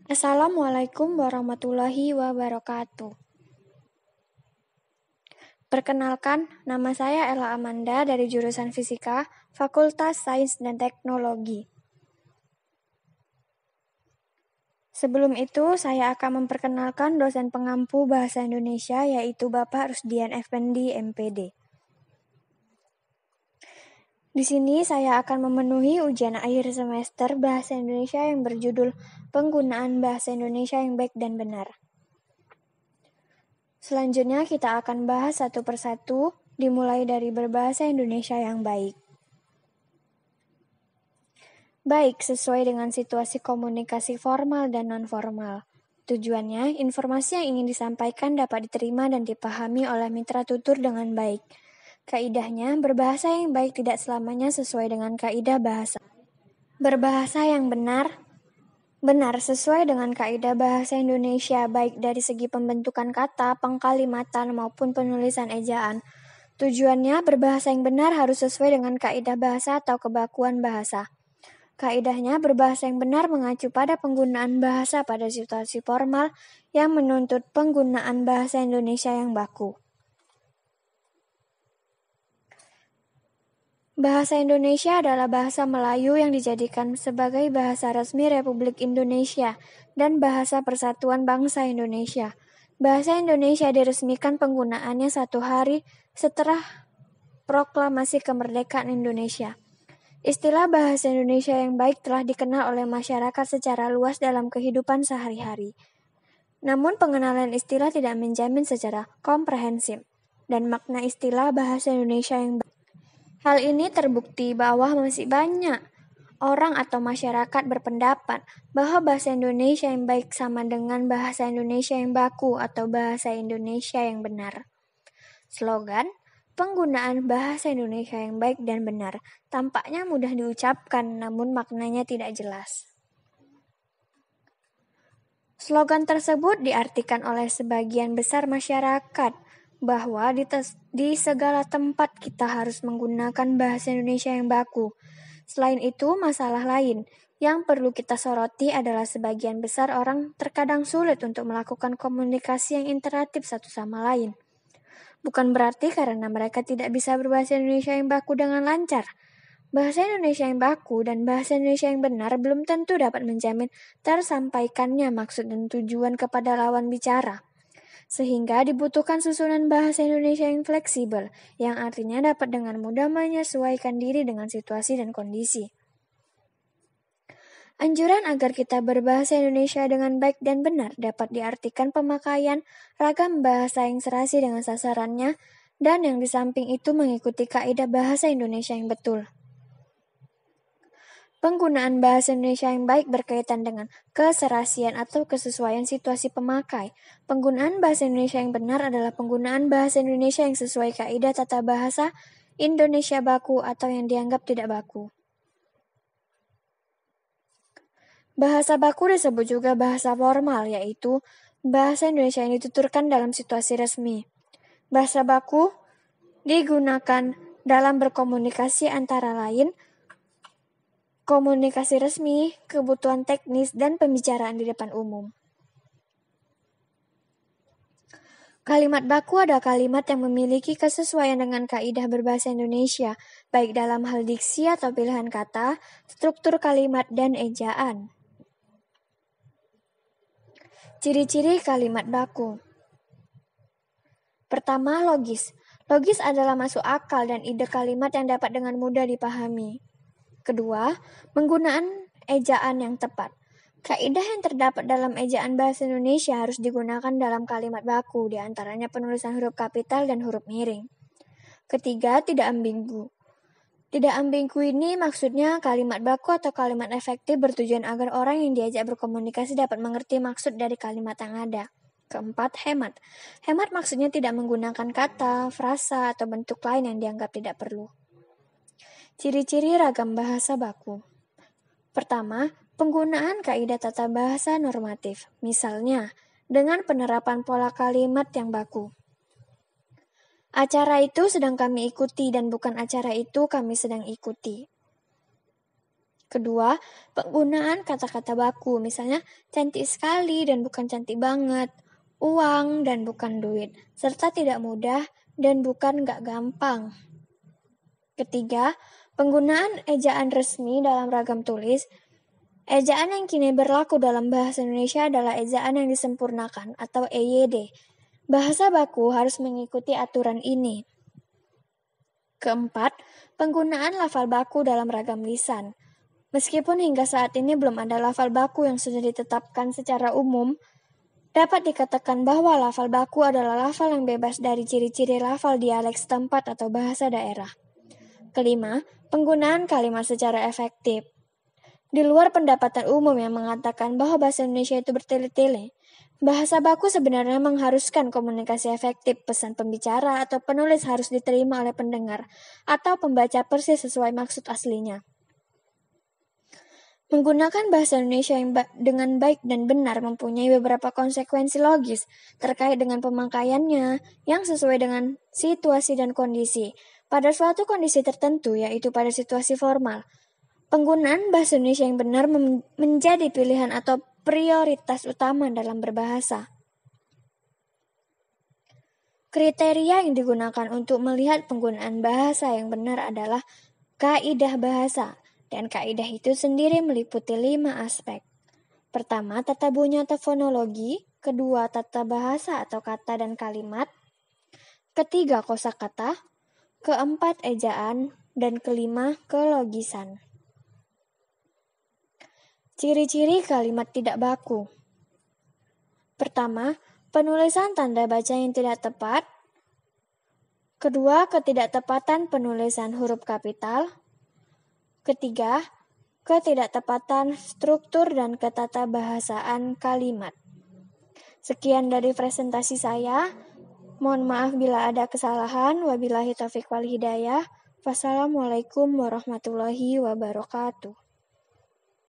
Assalamualaikum warahmatullahi wabarakatuh. Perkenalkan, nama saya Ella Amanda dari jurusan Fisika, Fakultas Sains dan Teknologi. Sebelum itu, saya akan memperkenalkan dosen pengampu Bahasa Indonesia, yaitu Bapak Rusdian Effendi, MPD. Di sini saya akan memenuhi ujian akhir semester Bahasa Indonesia yang berjudul Penggunaan Bahasa Indonesia yang Baik dan Benar. Selanjutnya kita akan bahas satu persatu, dimulai dari berbahasa Indonesia yang baik. Baik, sesuai dengan situasi komunikasi formal dan non-formal. Tujuannya, informasi yang ingin disampaikan dapat diterima dan dipahami oleh mitra tutur dengan baik. Kaidahnya, berbahasa yang baik tidak selamanya sesuai dengan kaidah bahasa. Berbahasa yang benar sesuai dengan kaidah bahasa Indonesia, baik dari segi pembentukan kata, pengkalimatan, maupun penulisan ejaan. Tujuannya, berbahasa yang benar harus sesuai dengan kaidah bahasa atau kebakuan bahasa. Kaidahnya, berbahasa yang benar mengacu pada penggunaan bahasa pada situasi formal yang menuntut penggunaan bahasa Indonesia yang baku. Bahasa Indonesia adalah bahasa Melayu yang dijadikan sebagai bahasa resmi Republik Indonesia dan bahasa Persatuan Bangsa Indonesia. Bahasa Indonesia diresmikan penggunaannya 1 hari setelah Proklamasi Kemerdekaan Indonesia. Istilah bahasa Indonesia yang baik telah dikenal oleh masyarakat secara luas dalam kehidupan sehari-hari. Namun pengenalan istilah tidak menjamin secara komprehensif dan makna istilah bahasa Indonesia yang baik. Hal ini terbukti bahwa masih banyak orang atau masyarakat berpendapat bahwa bahasa Indonesia yang baik sama dengan bahasa Indonesia yang baku atau bahasa Indonesia yang benar. Slogan, penggunaan bahasa Indonesia yang baik dan benar tampaknya mudah diucapkan, namun maknanya tidak jelas. Slogan tersebut diartikan oleh sebagian besar masyarakat bahwa di segala tempat kita harus menggunakan bahasa Indonesia yang baku. Selain itu, masalah lain yang perlu kita soroti adalah sebagian besar orang terkadang sulit untuk melakukan komunikasi yang interaktif satu sama lain. Bukan berarti karena mereka tidak bisa berbahasa Indonesia yang baku dengan lancar. Bahasa Indonesia yang baku dan bahasa Indonesia yang benar belum tentu dapat menjamin tersampaikannya maksud dan tujuan kepada lawan bicara. Sehingga dibutuhkan susunan bahasa Indonesia yang fleksibel, yang artinya dapat dengan mudah menyesuaikan diri dengan situasi dan kondisi. Anjuran agar kita berbahasa Indonesia dengan baik dan benar dapat diartikan pemakaian ragam bahasa yang serasi dengan sasarannya dan yang di samping itu mengikuti kaidah bahasa Indonesia yang betul. Penggunaan bahasa Indonesia yang baik berkaitan dengan keserasian atau kesesuaian situasi pemakai. Penggunaan bahasa Indonesia yang benar adalah penggunaan bahasa Indonesia yang sesuai kaidah tata bahasa Indonesia baku atau yang dianggap tidak baku. Bahasa baku disebut juga bahasa formal, yaitu bahasa Indonesia yang dituturkan dalam situasi resmi. Bahasa baku digunakan dalam berkomunikasi antara lain komunikasi resmi, kebutuhan teknis, dan pembicaraan di depan umum. Kalimat baku adalah kalimat yang memiliki kesesuaian dengan kaidah berbahasa Indonesia, baik dalam hal diksi atau pilihan kata, struktur kalimat, dan ejaan. Ciri-ciri kalimat baku. Pertama, logis. Logis adalah masuk akal dan ide kalimat yang dapat dengan mudah dipahami. Kedua, penggunaan ejaan yang tepat. Kaidah yang terdapat dalam ejaan bahasa Indonesia harus digunakan dalam kalimat baku, di antaranya penulisan huruf kapital dan huruf miring. Ketiga, tidak ambigu. Tidak ambigu ini maksudnya kalimat baku atau kalimat efektif bertujuan agar orang yang diajak berkomunikasi dapat mengerti maksud dari kalimat yang ada. Keempat, hemat. Hemat maksudnya tidak menggunakan kata, frasa, atau bentuk lain yang dianggap tidak perlu. Ciri-ciri ragam bahasa baku. Pertama, penggunaan kaidah tata bahasa normatif, misalnya dengan penerapan pola kalimat yang baku. Acara itu sedang kami ikuti dan bukan acara itu kami sedang ikuti. Kedua, penggunaan kata-kata baku, misalnya cantik sekali dan bukan cantik banget, uang dan bukan duit, serta tidak mudah dan bukan gak gampang. Ketiga, penggunaan ejaan resmi dalam ragam tulis. Ejaan yang kini berlaku dalam bahasa Indonesia adalah ejaan yang disempurnakan atau EYD. Bahasa baku harus mengikuti aturan ini. Keempat, penggunaan lafal baku dalam ragam lisan. Meskipun hingga saat ini belum ada lafal baku yang sudah ditetapkan secara umum, dapat dikatakan bahwa lafal baku adalah lafal yang bebas dari ciri-ciri lafal dialek setempat atau bahasa daerah. Kelima, penggunaan kalimat secara efektif. Di luar pendapatan umum yang mengatakan bahwa bahasa Indonesia itu bertele-tele, bahasa baku sebenarnya mengharuskan komunikasi efektif, pesan pembicara atau penulis harus diterima oleh pendengar atau pembaca persis sesuai maksud aslinya. Menggunakan bahasa Indonesia yang dengan baik dan benar mempunyai beberapa konsekuensi logis terkait dengan pemakaiannya yang sesuai dengan situasi dan kondisi. Pada suatu kondisi tertentu, yaitu pada situasi formal, penggunaan bahasa Indonesia yang benar menjadi pilihan atau prioritas utama dalam berbahasa. Kriteria yang digunakan untuk melihat penggunaan bahasa yang benar adalah kaidah bahasa. Dan kaidah itu sendiri meliputi 5 aspek. Pertama, tata bunyi atau fonologi. Kedua, tata bahasa atau kata dan kalimat. Ketiga, kosakata. Keempat, ejaan. Dan kelima, kelogisan. Ciri-ciri kalimat tidak baku. Pertama, penulisan tanda baca yang tidak tepat. Kedua, ketidaktepatan penulisan huruf kapital. Ketiga, ketidaktepatan struktur dan ketatabahasaan kalimat. Sekian dari presentasi saya. Mohon maaf bila ada kesalahan. Wabillahi taufiq wal hidayah. Wassalamualaikum warahmatullahi wabarakatuh.